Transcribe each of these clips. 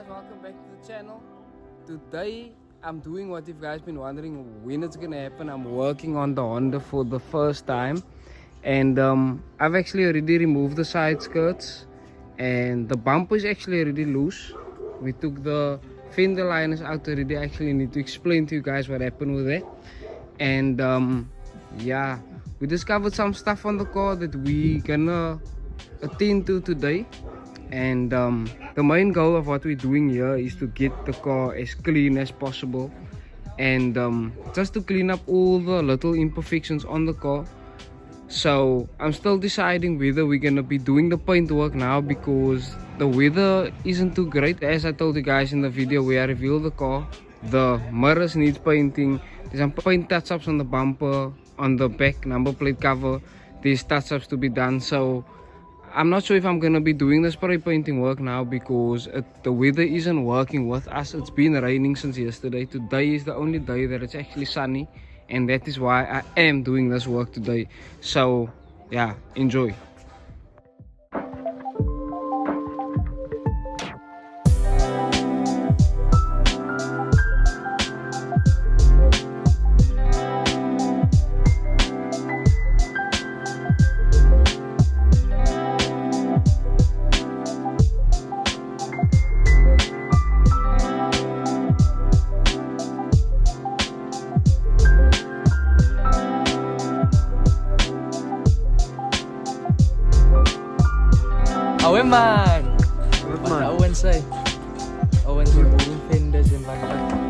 guys, welcome back to the channel. Today I'm doing what you guys been wondering when it's gonna happen. I'm working on the Honda for the first time, and I've actually already removed the side skirts and the bumper is actually already loose. We took the fender liners out already. I actually need to explain to you guys what happened with that. And yeah, we discovered some stuff on the car that we gonna attend to today. And the main goal of what we're doing here is to get the car as clean as possible, and just to clean up all the little imperfections on the car. So I'm still deciding whether we're gonna be doing the paint work now, because the weather isn't too great. As I told you guys in the video where I revealed the car, the mirrors need painting. There's some paint touch-ups on the bumper, on the back number plate cover. There's touch-ups to be done. So I'm not sure if I'm gonna be doing the spray painting work now, because the weather isn't working with us. It's been raining since yesterday. Today is the only day that it's actually sunny, and that is why I am doing this work today. So yeah, enjoy. Awen man! Awen say. Awen removing fenders and bumper.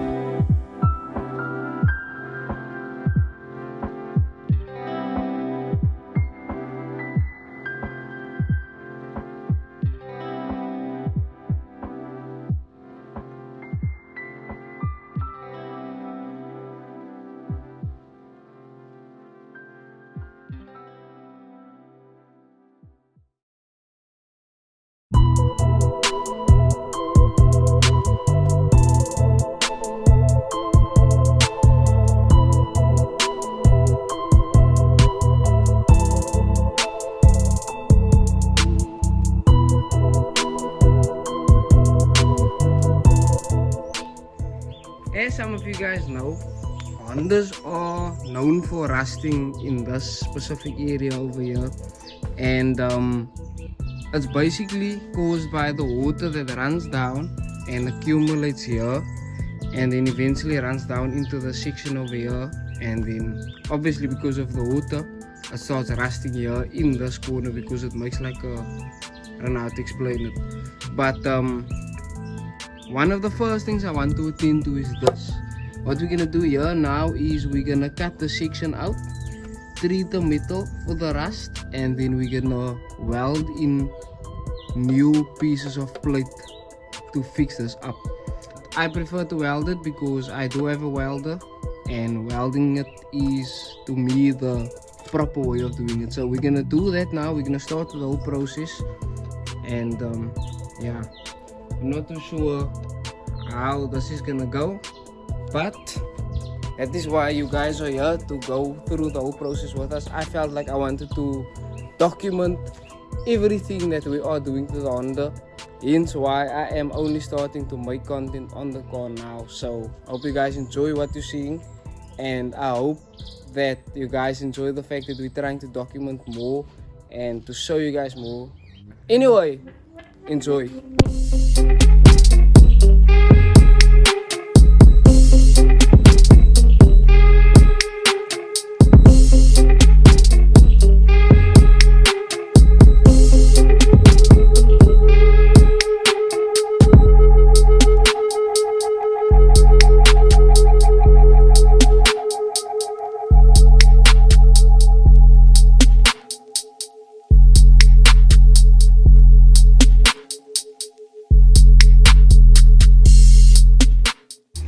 As some of you guys know, Hondas are known for rusting in this specific area over here, and it's basically caused by the water that runs down and accumulates here, and then eventually runs down into the section over here, and then obviously because of the water it starts rusting here in this corner, because it makes like a, I don't know how to explain it, but one of the first things I want to attend to is this. What we're gonna do here now is we're gonna cut the section out, treat the metal for the rust, and then we're gonna weld in new pieces of plate to fix this up. I prefer to weld it because I do have a welder, and welding it is to me the proper way of doing it. So we're gonna do that now. We're gonna start the whole process, and yeah, I'm not too sure how this is gonna go, but that is why you guys are here, to go through the whole process with us. I felt like I wanted to document everything that we are doing to the Honda, hence why I am only starting to make content on the car now. So I hope you guys enjoy what you're seeing, and I hope that you guys enjoy the fact that we're trying to document more and to show you guys more. Anyway, enjoy.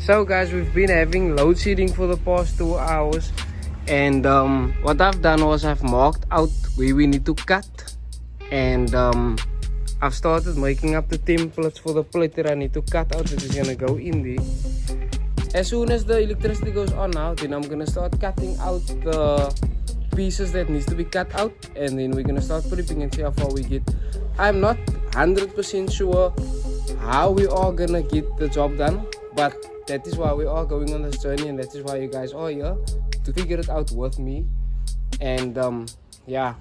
So guys, we've been having load shedding for the past 2 hours, and what I've done was I've marked out where we need to cut, and I've started making up the templates for the plate that I need to cut out that is gonna go in there. As soon as the electricity goes on now, then I'm gonna start cutting out the pieces that needs to be cut out, and then we're gonna start prepping and see how far we get. I'm not 100% sure how we are gonna get the job done, but that is why we are going on this journey, and that is why you guys are here to figure it out with me. And yeah.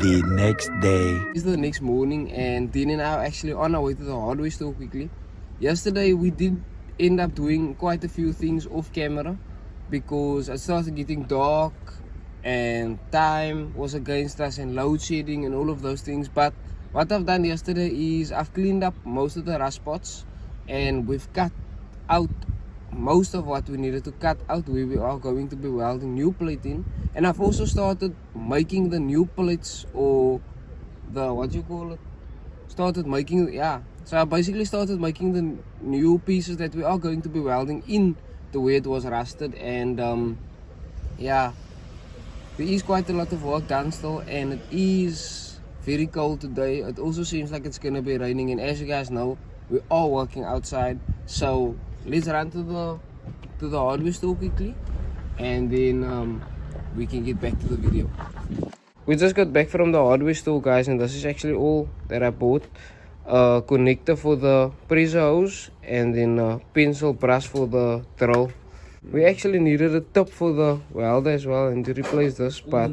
The next day. It's the next morning, and Dean and I are actually on our way to the hardware store quickly. Yesterday we did end up doing quite a few things off camera because it started getting dark and time was against us and load shedding and all of those things. But what I've done yesterday is I've cleaned up most of the rust spots, and we've cut out most of what we needed to cut out. We are going to be welding new plating, and I've also started making the new plates, or the what you call it, so I basically started making the new pieces that we are going to be welding in the way it was rusted. And yeah, there is quite a lot of work done still, and it is very cold today. It also seems like it's gonna be raining, and as you guys know, we are working outside. So let's run to the hardware store quickly, and then we can get back to the video. We just got back from the hardware store, guys, and this is actually all that I bought. Connector for the pressure hose, and then a pencil brush for the drill. We actually needed a tip for the welder as well, and to replace this, but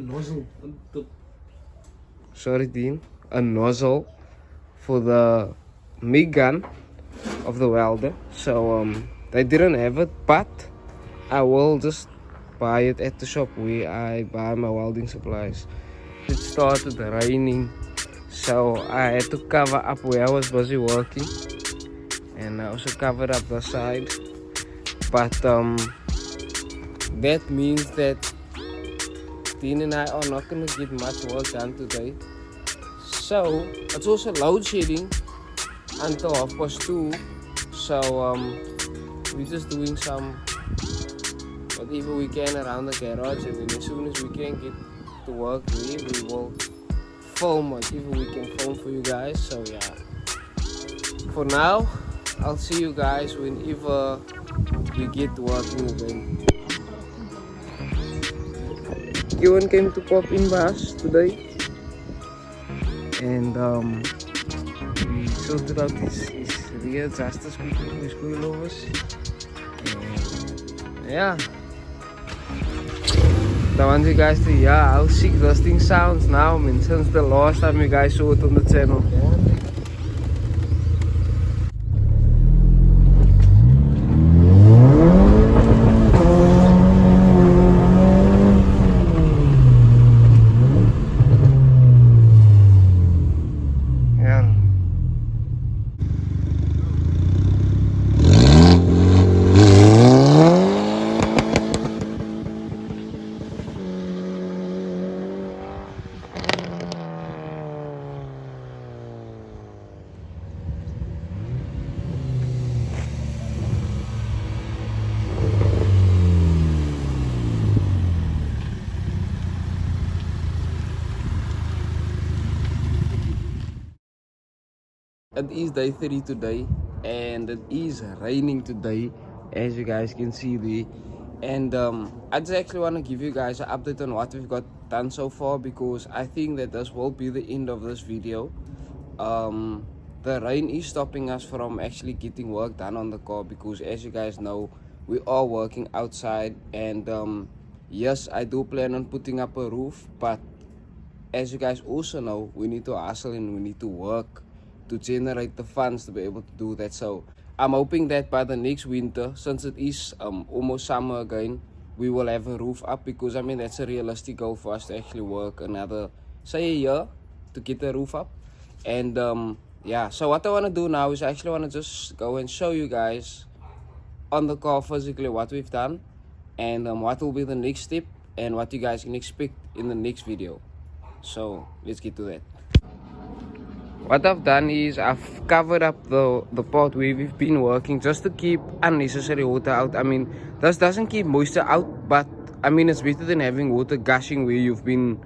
sorry Dean, a nozzle for the MIG gun of the welder. So they didn't have it, but I will just buy it at the shop where I buy my welding supplies. It started raining, so I had to cover up where I was busy working, and I also covered up the side. But that means that Dean and I are not gonna get much work done today. So it's also load shedding until 2:30. So we're just doing some whatever we can around the garage, and then as soon as we can get to work, we will film whatever we can film for you guys. So yeah, for now I'll see you guys whenever we get working again. Ewan came to pop in bus today, and we sorted out his rear adjusters quickly for his coilovers. Yeah, I want you guys to hear how sick this thing sounds now, man, since the last time you guys saw it on the channel. It is day 3 today, and it is raining today, as you guys can see there. And I just actually want to give you guys an update on what we've got done so far, because I think that this will be the end of this video. The rain is stopping us from actually getting work done on the car, because as you guys know, we are working outside. And yes, I do plan on putting up a roof, but as you guys also know, we need to hustle and we need to work to generate the funds to be able to do that. So I'm hoping that by the next winter, since it is almost summer again, we will have a roof up, because I mean that's a realistic goal for us to actually work another, say, a year to get the roof up. And yeah, so what I want to do now is I actually want to just go and show you guys on the car physically what we've done, and what will be the next step, and what you guys can expect in the next video. So let's get to that. What I've done is I've covered up the part where we've been working, just to keep unnecessary water out. I mean, this doesn't keep moisture out, but I mean it's better than having water gushing where you've been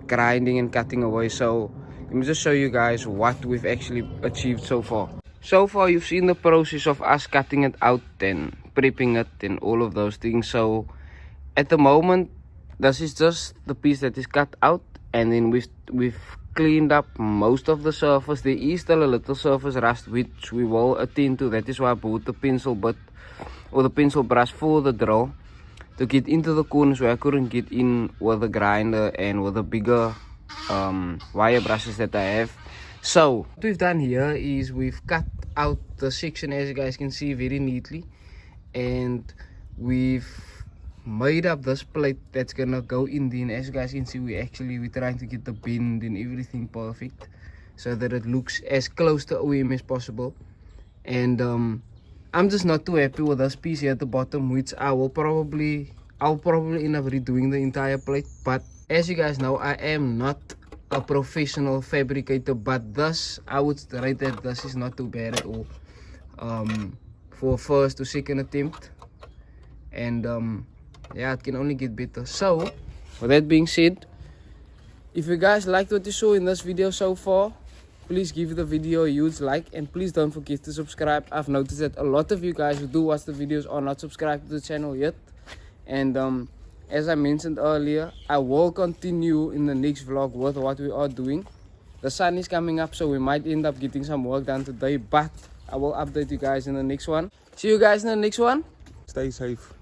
grinding and cutting away. So let me just show you guys what we've actually achieved so far. So far you've seen the process of us cutting it out and prepping it and all of those things. So at the moment this is just the piece that is cut out, and then we've cleaned up most of the surface. There is still a little surface rust which we will attend to. That is why I bought the pencil bit or the pencil brush for the drill, to get into the corners where I couldn't get in with the grinder and with the bigger wire brushes that I have. So what we've done here is we've cut out the section, as you guys can see, very neatly, and we've made up this plate that's gonna go in there. And as you guys can see, we're trying to get the bend and everything perfect so that it looks as close to OEM as possible. And I'm just not too happy with this piece here at the bottom, which I'll probably end up redoing the entire plate. But as you guys know, I am not a professional fabricator, but this, I would rate that this is not too bad at all for first to second attempt. And yeah, it can only get better. So with that being said, if you guys liked what you saw in this video so far, please give the video a huge like, and please don't forget to subscribe. I've noticed that a lot of you guys who do watch the videos are not subscribed to the channel yet. And as I mentioned earlier, I will continue in the next vlog with what we are doing. The sun is coming up, so we might end up getting some work done today, but I will update you guys in the next one. See you guys in the next one. Stay safe.